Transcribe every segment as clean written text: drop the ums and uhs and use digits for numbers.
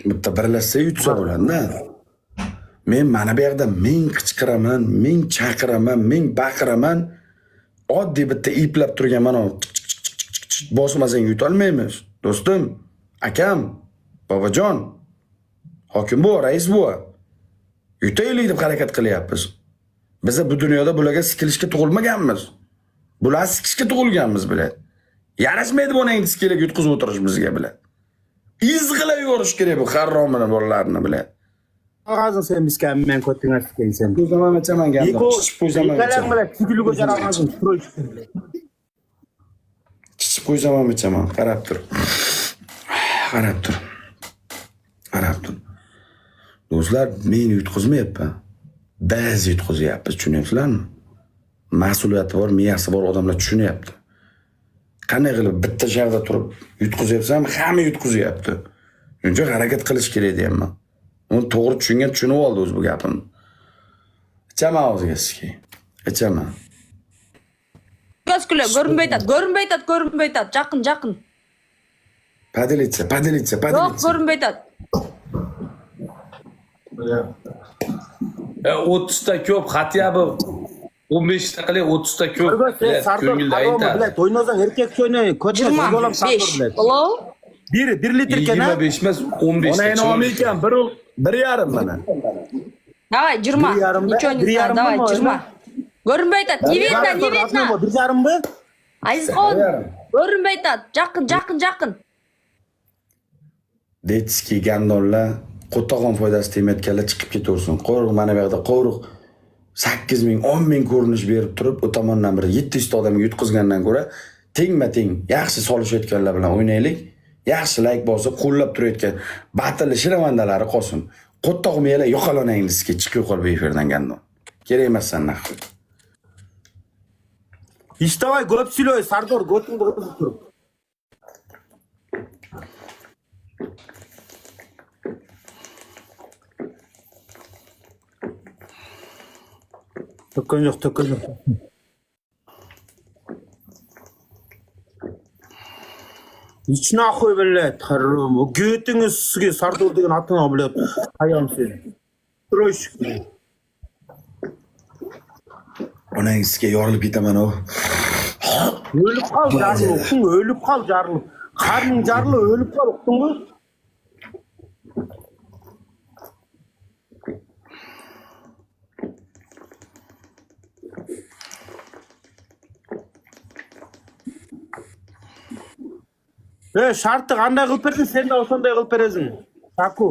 Bitta birlashsa yutsa bo'ladi-da. Men mana bu yerda ming qichqiraman, ming chaqiraman, ming baqiraman. Oddiy bitta iplab turgan mana bosmasang yutolmaymiz. Do'stim, akam, bobojon, hokim bu, rais bu. Yutaylik deb harakat qilyapmiz. Biz bu dunyoda bularga sikilishga tug'ilmaganmiz. Bular sikishga tug'ilganmiz bilan. Yarashmaydi buni diskiga yutqizib o'tirish bizga bilan. İzg'ilab yuborish kerak bu harromini bolalarni bilan. Ağzın sen miskan men ko'tingga tikaysan. Ko'zaman achaman gapni. Kichib qo'ysaman. Kalang bilan tugilga jarag'azin stroych. Kichib qo'ysaman achaman. Qarab tur. Qarab tur. Qarab tur. Do'stlar, meni yutqizmayapman. Biz yutqizyapmiz, tushunyapsizlarmi? Mas'uliyati bor, miyasi bor odamlar tushunyapti. Qanday qilib bitta joyda turib yutqizyapsam, hamma yutqizyapti. Shuncha harakat qilish kerak deyapman. Uni to'g'ri tushungan tushunib oldi o'z bu gapimni. Ichaman o'ziga ski. Ichaman. Ko'zkular ko'rinmaydi. Yaqin. Padilitsa. Yo'q, ko'rinmaydi. 30 ta ko'p, хотя бы 15 ta qilib 30 ta ko'p. Ko'ngilda aytadi. Bilet o'ynasang erkakcha o'ynayın. Ko'chmas yo'lam Sardor bilet. Hello? 1 litr ekan. 25 emas, 15 ta. Ona nomi ekan, 1,5 mana. Давай, 20. Ничего не знаю, давай, 20. Ko'rinmaydi. Nevetna. 1,5 mi? Azizxon, ko'rinmaydi. Yaqin. Deytski gandonlar qo'tog'on foydasi tegmayotganlar chiqib ketaversin. Qo'riq mana bu yerda qo'riq 8,000, 10,000 ko'rinish berib turib, o tomondan biri 700 ta odamga yutqizgandan ko'ra tengma-teng yaxshi solishayotganlar bilan o'ynaylik. Yaxshi like bosib, qo'llab turayotgan batil shiravandalari qolsin. Qo'tog'miyalar yo'qolonang dizga chiqib qol bu efirdan gandon. Kerak emas sendan. Ishtabay ko'p siloy Sardor go'tingni qilib turib. To'kkan yo'q. İçine koy bilet, harım. O götünüz sizge Sardor degan atına bilet. Ayam sen. Troş. Onang sizga yorilib ketaman o. Ölüp kal jarlı. Karnın jarlı ölüp kal uqtun mu? Şartты qanday qilib bersin, sen de osonday qilib berasың. Saku.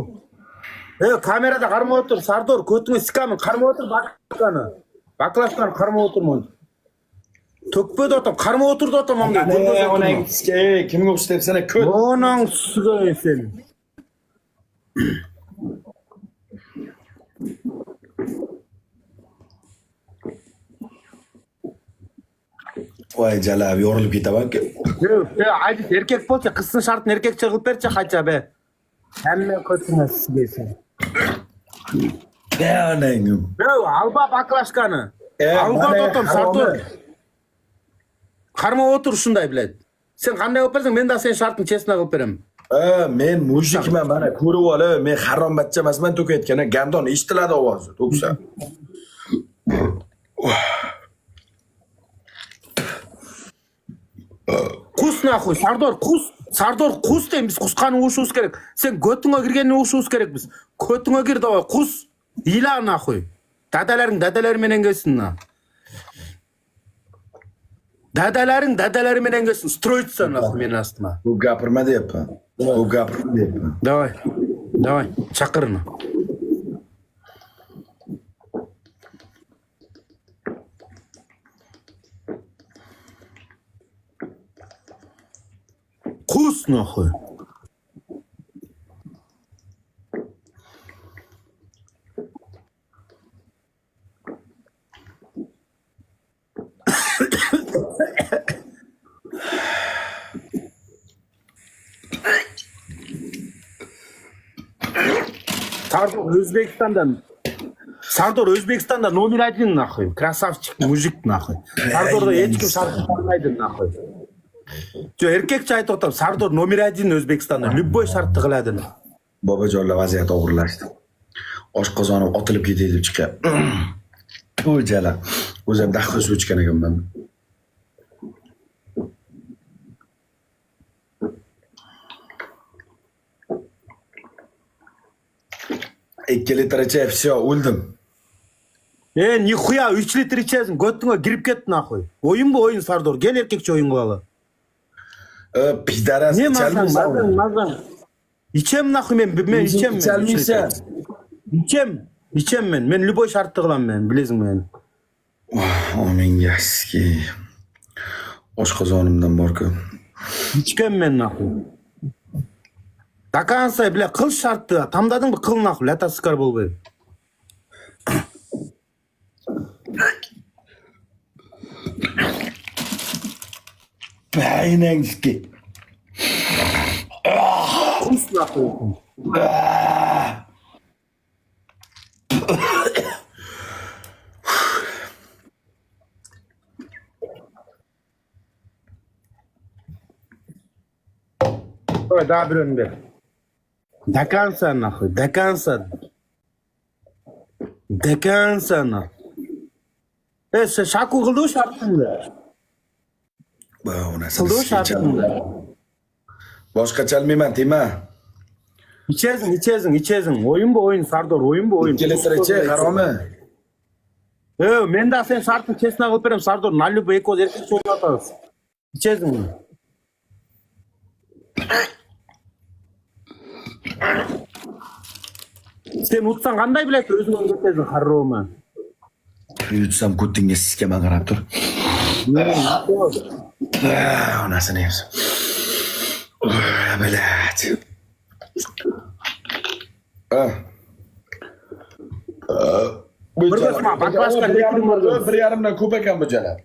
Kamerada qarmay otur, Sardor, ko'tingni sikamin, qarmay otur baklashkani. Baklashkani qarmay oturman. Tökpöd otam, qarmay oturdu otam anga. Onang sizga kimga o'xshatsan ko't. Onang sizga sen. Voy jalab yorilib ketaman-ku. Aziz erkek bo'lsa, qizning shartini erkakcha qilib berchi qacha be. Hamma ko'tingni sizga sen. Onangim. Alba baklashkani. Alba otam Sardor. Qarmay otur shunday bilet. Sen qanday qilib bersang, men de sen shartini chesna qilib beraman. Men mujikman, mana ko'rib olib, men harom bachcha emasman, to'kayotgan gandon eshitiladi ovozi, to'ksa. Kus nahуй, Sardor kus deymiz, biz qusqani o'shimiz kerak. Sen go'tingga kirganni o'shimiz kerak biz. Go'tingga kir davay, qus. Ila nahуй. Dadalaring menen kelsin na. Dadalaring menen kelsin. Stroytsa nahуй men astıma. Bu gapirma deyapman. Davay, chaqirin. Kus nahуй. Sardor Özbekistan'da номер 1 нахуй. Красавчик, мужик нахуй. Sardor'da hiç kim şarkı çalmaydı нахуй. erkakcha aytib o'taman, Sardor номер 1 O'zbekistonda, любой shartni qiladi. Bobojonlar vaziyat og'irlashdi. Oshqozonim otilib ketdi deb chiqib. O'jalar. O'zim daxil suv ichgan ekanman. 2 litr ichib, все, o'ldim. Нихуя 3 litr ichasың, götіңе kirib ketdi nахуй. Oyun bu oyun Sardor. Gel erkekçe oyun qilалы. Pidaras Mazan. İçem nахуй men içem. İçelmiysen. İçem men. Men любой şartты qılam men, bilesің men. O menga eski. Oshqozonimdan bor-ku. İçkem men nахуй. Dakansa bile kıl şartты. Tamdadın mı kıl nахуй, lata sıkar bolbay. Aynen eski. Kus nахуй. Ой, daha bir önde. Dakansa nахуй, dakansa. Sen şaku kıldığı şartında. Bu nasıl Kıldığı eski çal. şartında. Boshqa chalmayman, Tima. İçezin. Oyun bu oyun Sardor, oyun bu oyun. 2 litr ichib, haromi. Men de sen şartını kesine kılıp verem Sardor. Nallı bu ekoz erkek soğuk atarız. İçezin. Sen utsan qanday bileti özüңe ketesің harroman. Yutsam ko'tingga siskaman qarab tur. Onasini yeymiz. Bilat. Bir yarimdan ko'p ekan bu jala.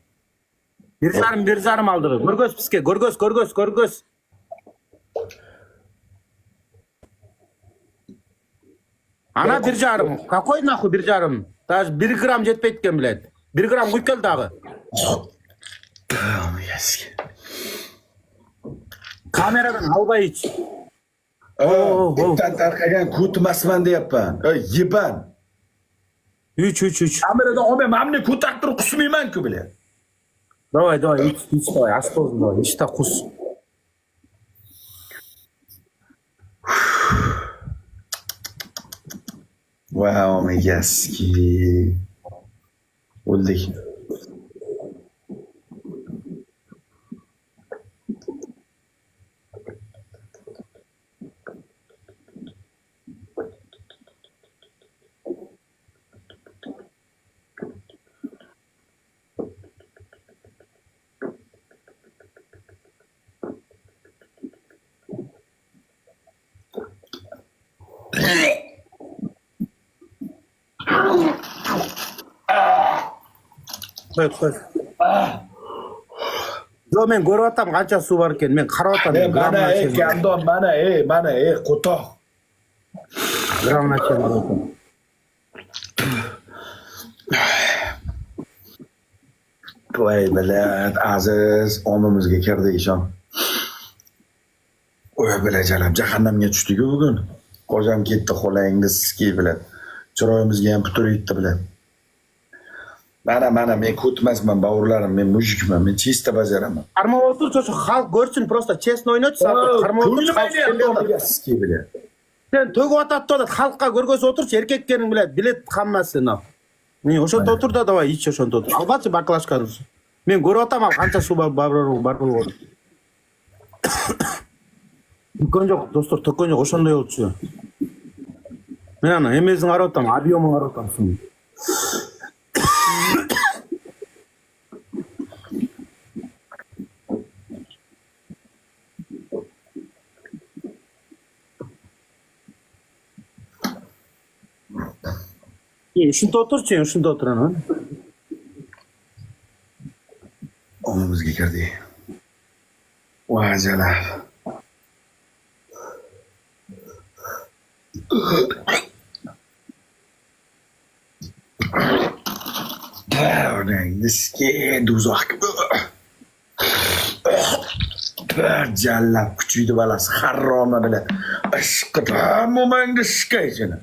Bir zarım aldırır. Görgöz bizga, görgöz. Ana bir jarım. Какой нахуй bir jarım? Даже 1 gram жетпейткен билет. 1 gram құйып кел дағы. Kameradan alбай iç. Tarqagan ko'tmasman deyapman. Yeban. 3. Kameradan olmay, mamni ko'tarib turib qusmayman-ku bilan. Давай, iç, давай, осторожно, давай, iç de kus. Wow, amiga eski. O'ldik. Qo'y. Yo, men ko'ryapman qancha suv bor ekan. Men qarayapman. Mana, gandon, mana, qo'toq. Gramnacha bor ekan. Voy bilat, aziz omimizga kirdi ishon. Voy bilajalam, jahannamga tushdik-ku bugun. Qo'jam ketdi xo'langni ski bilan. Chiroyimizga ham putur yetdi bilan. Mana, men ko'tmasman, bavurlarim, men mujikman, men chista bajaraman. Qarma o'tir, şu xalq ko'rsin, просто chestno o'ynat, qarma o'tir, ski bilan. Sen to'g'ri otadi, xalqqa ko'rg'oz o'tirchi, erkakkening bilet hammasi. Men o'shanda o'tir da, давай, ich o'shanda o'tir. Albatta baklashkamiz. Men ko'ryapman qancha suv bor bo'ldi. To'kkan yo'q, do'stlar, to'kkan yo'q, o'shanday o'tchi. Men ana emezing qarayapman, объемing qarayapman. Shunda o'tirchi, shunda o'tiraman. Omimizga kirdi. Vajalar. Onang, niski do'zax. Bir jallab kuchuydi balasi, harromni bilan. Ishqidan momangda shikaychini.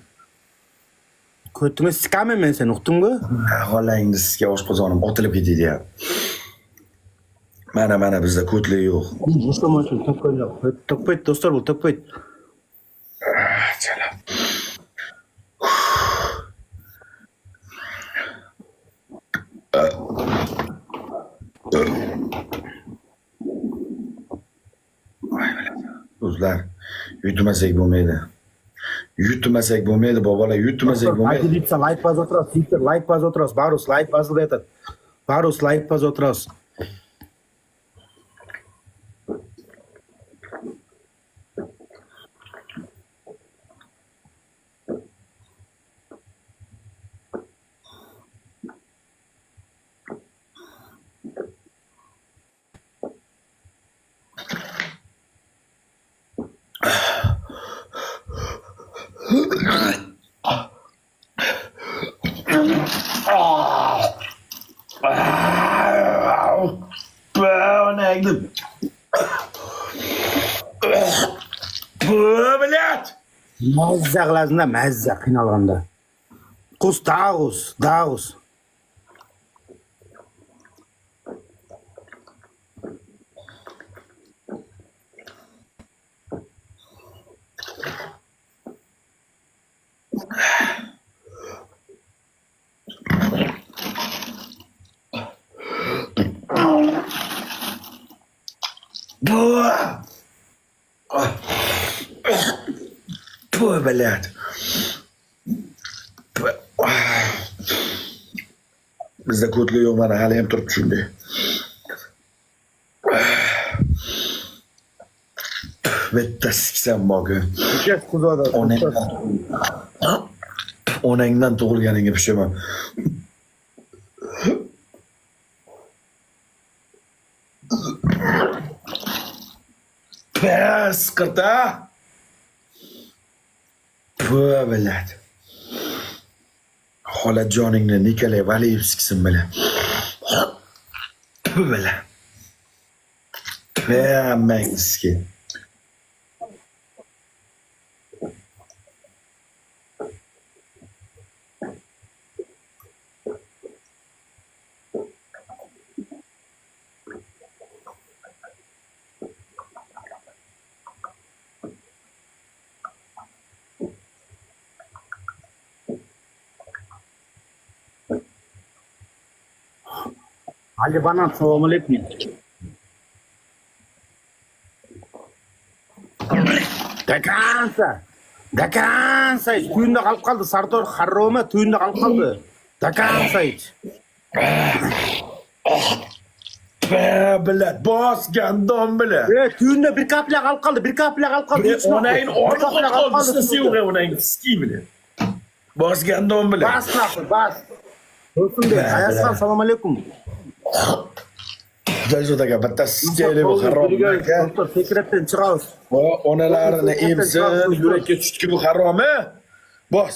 Ko'tingni sikamen men seni, uqdingmi? G'olangni sizga oshqozonim otilib ketdi ya. Mana bizda ko'tlik yo'q. Boshqamoqchi, topqayt do'stlar, bu topqayt. Jalab. Do'stlar, yutmasak bo'lmaydi. Yutmasak bo'lmaydi, bobolar, yutmasak bo'lmaydi. Aytibsa like baz o'tirasiz, Twitter like baz o'tirasiz, Barus like bazda aytadi. Barus like baz o'tirasiz. Блядь! Mazza qilasizda, mazza qiynalganda. Qus dag'us. Блядь. Bizda ko'tlik yo'q, mana hali ham turibdi shunday. Bitta siksam moga. Onangdan tug'ilganingga pushaman. Pes qirta. Блядь. Xolajoningni Nikolay Valiyev siksin bilan. Bilan. Hammangizga. Ali Banan, assalomu alaykum. Dakansa, tuyunda qolib qoldi. Sardor Harroma tuyunda qolib qoldi. Dakansa. Bilat, bosgandan bilan. Tuyunda bir kapla qolib qoldi. Onang orqa qoldi, sevg'e onang ski bilan. Bosgandan bilan. Bas. Do'stumdek, Ayasxon, assalomu alaykum. Jalzod aka, bitta sizga bu harom aka. Sekretdan chiqamiz. Onalarini emsin, yurakka tushdi bu haromi. Bos.